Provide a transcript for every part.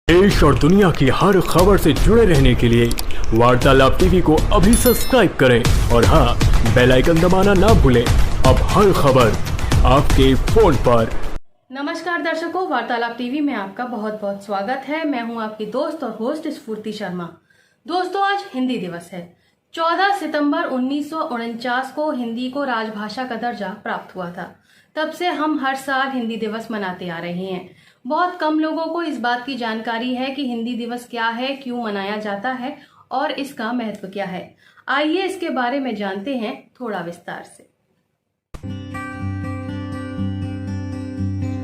देश और दुनिया की हर खबर से जुड़े रहने के लिए वार्तालाप टीवी को अभी सब्सक्राइब करें और हाँ, बेल आइकन दबाना ना भूलें। अब हर खबर आपके फोन पर। नमस्कार दर्शकों, वार्तालाप टीवी में आपका बहुत बहुत स्वागत है। मैं हूं आपकी दोस्त और होस्ट स्फूर्ति शर्मा। दोस्तों, आज हिंदी दिवस है। 14 सितंबर 1949 को हिंदी को राजभाषा का दर्जा प्राप्त हुआ था। तब से हम हर साल हिंदी दिवस मनाते आ रहे हैं। बहुत कम लोगों को इस बात की जानकारी है कि हिंदी दिवस क्या है, क्यों मनाया जाता है और इसका महत्व क्या है। आइए इसके बारे में जानते हैं थोड़ा विस्तार से।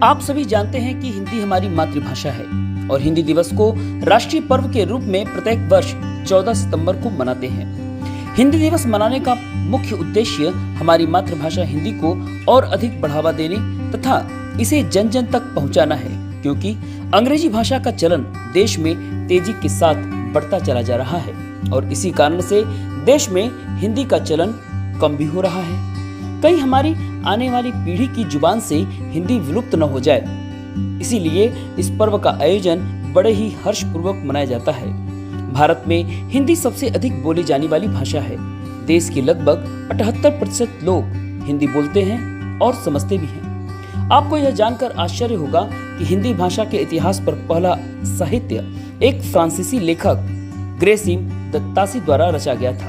आप सभी जानते हैं कि हिंदी हमारी मातृभाषा है और हिंदी दिवस को राष्ट्रीय पर्व के रूप में प्रत्येक वर्ष 14 सितंबर को मनाते हैं। हिंदी दिवस मनाने का मुख्य उद्देश्य हमारी मातृभाषा हिंदी को और अधिक बढ़ावा देने तथा इसे जन जन तक पहुंचाना है, क्योंकि अंग्रेजी भाषा का चलन देश में तेजी के साथ बढ़ता चला जा रहा है और इसी कारण से देश में हिंदी का चलन कम भी हो रहा है। कहीं हमारी आने वाली पीढ़ी की जुबान से हिंदी विलुप्त न हो जाए, इसीलिए इस पर्व का आयोजन बड़े ही हर्षपूर्वक मनाया जाता है। भारत में हिंदी सबसे अधिक बोली जाने वाली भाषा है। देश के लगभग 78% लोग हिंदी बोलते हैं और समझते भी हैं। आपको यह जानकर आश्चर्य होगा कि हिंदी भाषा के इतिहास पर पहला साहित्य एक फ्रांसीसी लेखक ग्रेसिम दत्तासी द्वारा रचा गया था।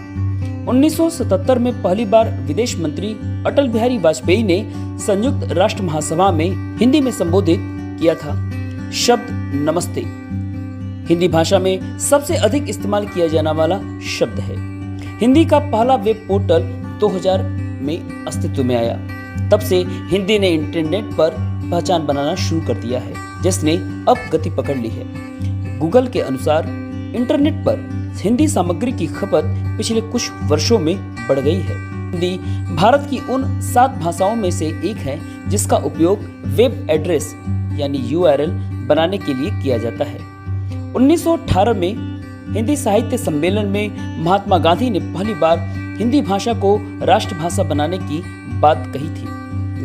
1977 में पहली बार विदेश मंत्री अटल बिहारी वाजपेयी ने संयुक्त राष्ट्र महासभा में हिंदी में संबोधित किया था। शब्द नमस्ते हिंदी भाषा में सबसे अधिक इस्तेमाल किया जाने वाला शब्द है। हिंदी का पहला वेब पोर्टल 2000 में अस्तित्व में आया। तब से हिंदी ने इंटरनेट पर पहचान बनाना शुरू कर दिया है, जिसने अब गति पकड़ ली है। गूगल के अनुसार इंटरनेट पर हिंदी सामग्री की खपत पिछले कुछ वर्षों में बढ़ गई है। हिंदी भारत की उन 7 भाषाओं में से एक है जिसका उपयोग वेब एड्रेस यानी URL बनाने के लिए किया जाता है। 1918 में हिंदी साहित्य सम्मेलन में महात्मा गांधी ने पहली बार हिंदी भाषा को राष्ट्रभाषा बनाने की बात कही थी।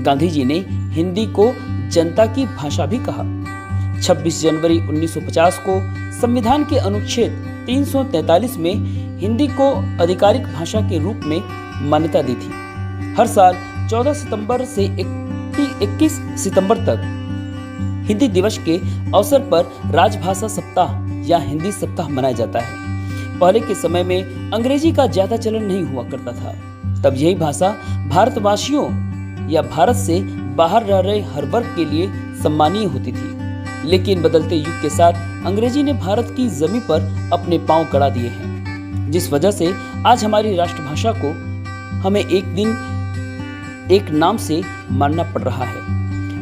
गांधी जी ने हिंदी को जनता की भाषा भी कहा। 26 जनवरी 1950 को संविधान के अनुच्छेद 343 में हिंदी को आधिकारिक भाषा के रूप में मान्यता दी थी। हर साल 14 सितंबर से 21 सितंबर तक हिंदी दिवस के अवसर पर राजभाषा सप्ताह या हिंदी सप्ताह मनाया जाता है। पहले के समय में अंग्रेजी का ज्यादा चलन नहीं हुआ करता था। तब यही भाषा भारतवासियों या भारत से बाहर रह रहे हर वर्ग के लिए सम्मानीय होती थी। लेकिन बदलते युग के साथ अंग्रेजी ने भारत की जमीन पर अपने पांव गड़ा दिए हैं, जिस वजह से आज हमारी राष्ट्रभाषा को हमें एक दिन एक नाम से मानना पड़ रहा है।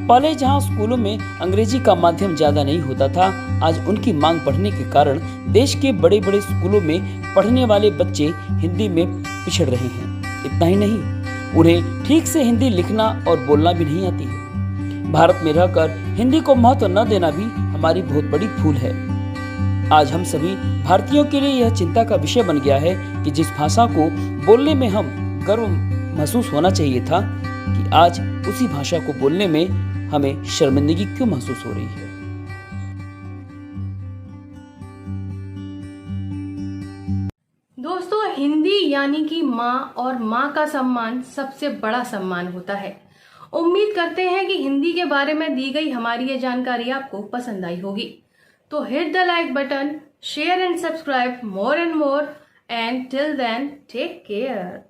पहले जहां स्कूलों में अंग्रेजी का माध्यम ज्यादा नहीं होता था, आज उनकी मांग बढ़ने के कारण देश के बड़े बड़े स्कूलों में पढ़ने वाले बच्चे हिंदी में पिछड़ रहे हैं। इतना ही नहीं, उन्हें ठीक से हिंदी लिखना और बोलना भी नहीं आती है। भारत में रहकर हिंदी को महत्व न देना भी हमारी बहुत बड़ी भूल है। आज हम सभी भारतीयों के लिए यह चिंता का विषय बन गया है कि जिस भाषा को बोलने में हम गर्व महसूस होना चाहिए था, कि आज उसी भाषा को बोलने में हमें शर्मिंदगी क्यों महसूस हो रही है। दोस्तों, हिंदी यानी कि माँ और माँ का सम्मान सबसे बड़ा सम्मान होता है। उम्मीद करते हैं कि हिंदी के बारे में दी गई हमारी ये जानकारी आपको पसंद आई होगी। तो hit the like button, share and subscribe more and more, and till then take care.